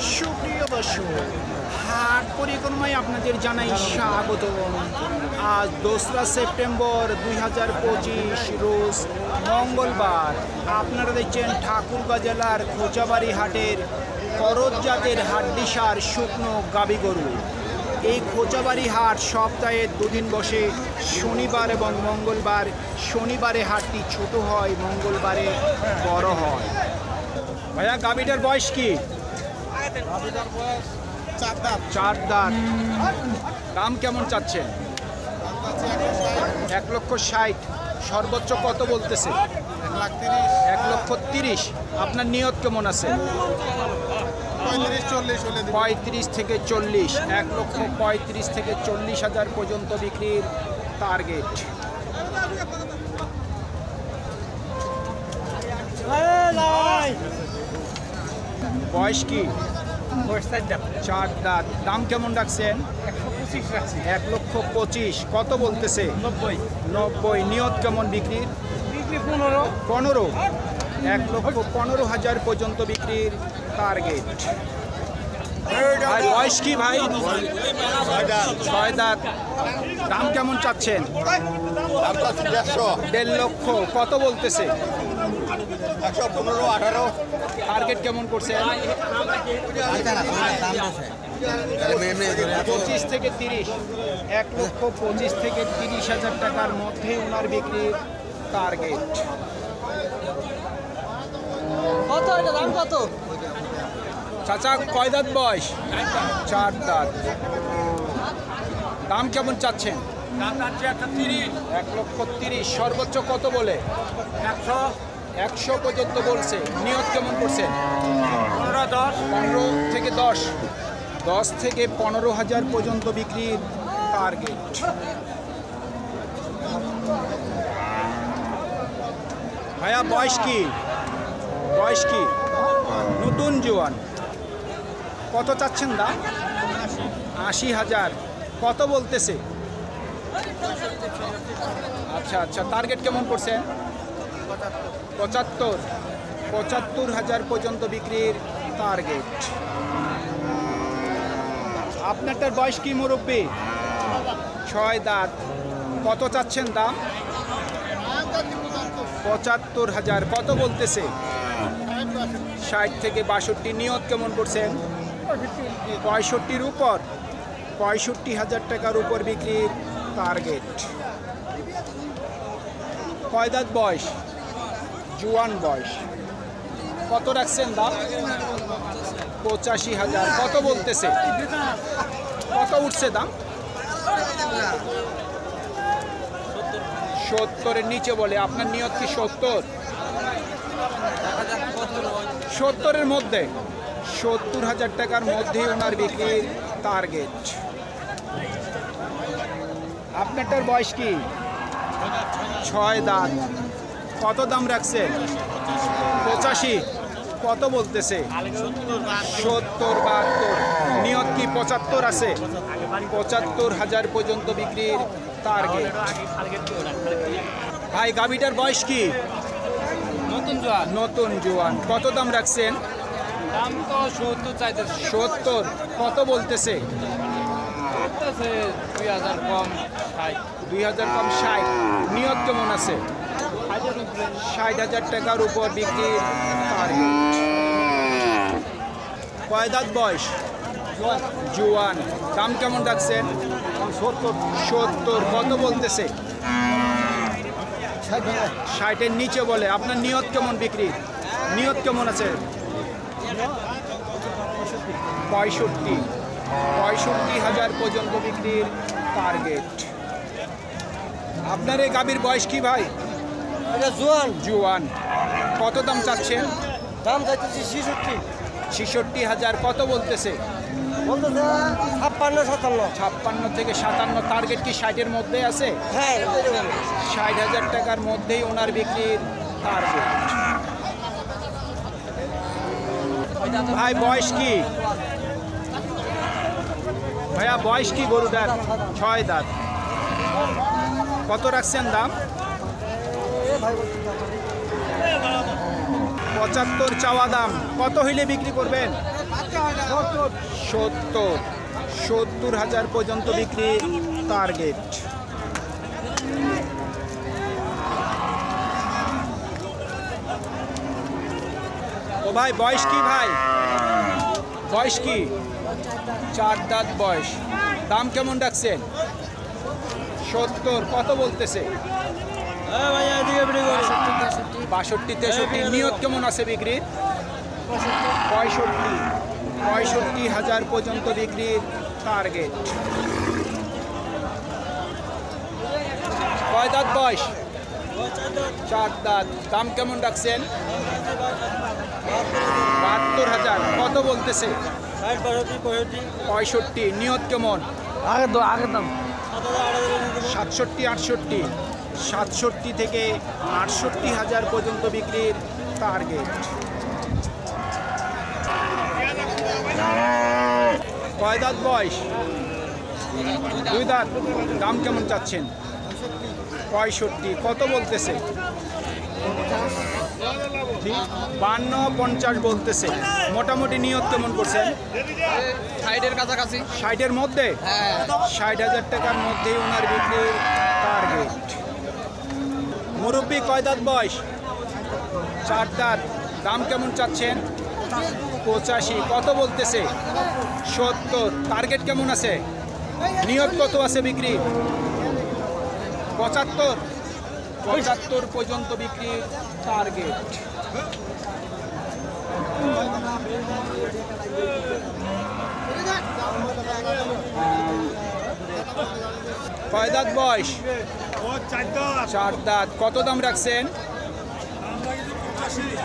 সুপ্রিয় দর্শক, হাট পরিক্রমায় আপনাদের জানাই স্বাগত। আজ 2রা সেপ্টেম্বর 2025 রোজ মঙ্গলবার। আপনারা দেখছেন ঠাকুরগাঁ জেলার খোঁচাবাড়ি হাটের করজ জাতের হাড্ডিসার শুকনো গাভী গরু। এই খোঁচাবাড়ি হাট সপ্তাহে দুদিন বসে, শনিবার এবং মঙ্গলবার। শনিবারে হাটটি ছোট হয়, মঙ্গলবারে বড় হয়। ভাইয়া, গাভীটার বয়স কি? চার দাঁত। দাম কেমন চাচ্ছেন? 1,60,000। সর্বোচ্চ কত বলতেছে? 1,30,000। আপনার নিয়ত কেমন আছে? 35 থেকে 40। 1,35,000 থেকে 40,000 পর্যন্ত বিক্রির টার্গেট। বয়স কি? 4 দাঁত। দাম কেমন রাখছেন? 1,25,000। কত বলতেছে? 90। নিয়ত কেমন বিক্রির? 15। 1,15,000 পর্যন্ত বিক্রির টার্গেট। বয়স কি ভাই? 6 দাঁত। দাম কেমন চাচ্ছেন? 1.5 লক্ষ। কত বলতেছে? 115, 18। টার্গেট কেমন করছে? 25 থেকে 30। 1,25,000 থেকে 30,000 টাকার মধ্যে ওনার বিক্রির টার্গেট। কত এটা দাম কত? চাচা, কয় দাঁত বয়স? 4 দাঁত। দাম কেমন চাচ্ছেন? 1,30,000। সর্বোচ্চ কত বলে? 100 পর্যন্ত বলছে। নিয়ত কেমন করছেন? 15 থেকে 10। 10 থেকে 15,000 পর্যন্ত বিক্রির টার্গেট। ভাইয়া, বয়স কি? বয়স কি? নতুন জোয়ান। কত চাচ্ছেন দাম? 80,000। কত বলতেছে? আচ্ছা আচ্ছা। টার্গেট কেমন করছেন? 75,000 পর্যন্ত বিক্রির টার্গেট। আপনারটার বয়স কি মুরব্বী? 6 দাঁত। কত চাচ্ছেন দাম? 75,000। কত বলতেছে? 60 থেকে 62। নিয়ত কেমন করছেন? 65-র উপর। 65,000 টাকার উপর বিক্রির টার্গেট। কয় দাঁত বয়স? জুয়ান বয়স। কত রাখছেন দাম? 85,000। কত বলতেছে? কত উঠছে দাম? 70-এর নিচে বলে। আপনার নিয়ত কি 70? 70-এর মধ্যে। 70,000 টাকার মধ্যেই ওনার বিক্রির টার্গেট। আপনারটার বয়স কি? 6 দাঁত। কত দাম রাখছে? 85। কত বলতেছে? 70-72। নিয়ত কি 75 আছে? 75,000 পর্যন্ত বিক্রির টার্গেট। ভাই, গাভীটার বয়স কি? নতুন জোয়ান। কত দাম রাখছেন? দাম তো 70 চাইতে। 70। কত বলতেছে? 2000 কম 60। 2000 কম 60। নিয়ত কেমন আছে? 60,000 টাকার উপর বিক্রির টার্গেট। কয় দাঁত বয়স? জোয়ান। দাম কেমন রাখছেন? 70। কত বলতেছে? 60-এর নিচে বলে। আপনার নিয়ত কেমন বিক্রির? নিয়ত কেমন আছে? 65,000 পর্যন্ত বিক্রির টার্গেট। আপনার এই গাভীর বয়স কি ভাই? এটা জোয়ান। জোয়ান। কত দাম চাচ্ছেন? দাম চাইতেছি 66। 66,000। কত বলতেছে? বলতেছে 56-57। 56 থেকে 57। টার্গেট কি 60-এর মধ্যে আছে? হ্যাঁ, 60,000 টাকার মধ্যেই ওনার বিক্রির টার্গেট। ভাই, বয়স কি? ভাইয়া, বয়স কি গরুটার? 6 দাঁত। কত রাখছেন দাম? 75 চাওয়া দাম, কত হইলে বিক্রি করবেন? 70,000 পর্যন্ত বিক্রি টার্গেট। ও ভাই বয়স কি ভাই? বয়স কি? 4 দাঁত বয়স। দাম কেমন রাখছেন? 70, কত বলতেছে? 62-63। নিয়ত কেমন আছে বিক্রির? 65,000 পর্যন্ত বিক্রির টার্গেট। কয় দাঁত বয়স? 4 দাঁত। দাম কেমন রাখছেন? 72,000। কত বলতেছে? 65। নিয়ত কেমন? আগের দাম 67-68। 67 থেকে 68,000 পর্যন্ত বিক্রির টার্গেট। কয় দাঁত বয়স? 2 দাঁত। দাম কেমন চাচ্ছেন? 65। কত বলতেছে? 52-50 বলতেছে। মোটামুটি নিয়ত কেমন করছেন? 60-এর কাছাকাছি। 60-এর মধ্যে? 60,000 টাকার মধ্যেই ওনার বিক্রির টার্গেট। মুরব্বি কয় দাঁত বয়স? 4 দাঁত। দাম কেমন চাচ্ছেন? 85। কত বলতেছে? 70। টার্গেট কেমন আছে? নিয়ত কত আছে বিক্রি? 75 পর্যন্ত বিক্রির টার্গেট। কয় দাঁত বয়স? 4 দাঁত। কত দাম রাখছেন?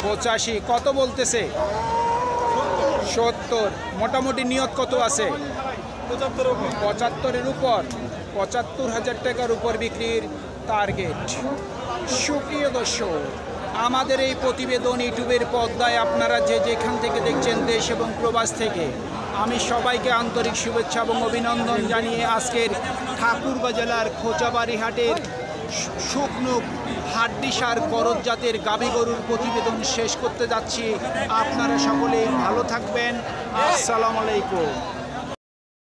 85। কত বলতেছে? 70। মোটামুটি নিয়ত কত আছে? 75-এর উপর। 75,000 টাকার উপর বিক্রির টার্গেট। সুপ্রিয় দর্শক, আমাদের এই প্রতিবেদন ইউটিউবের পর্দায় আপনারা যে যেখান থেকে দেখছেন, দেশ এবং প্রবাস থেকে, আমি সবাইকে আন্তরিক শুভেচ্ছা এবং অভিনন্দন জানিয়ে আজকের ঠাকুরগাঁ জেলার খোঁচাবাড়ি হাটের শুকনো হাড্ডিসার করজ জাতের গাভী গরুর প্রতিবেদন শেষ করতে যাচ্ছি। আপনারা সকলেই ভালো থাকবেন। আসসালামু আলাইকুম।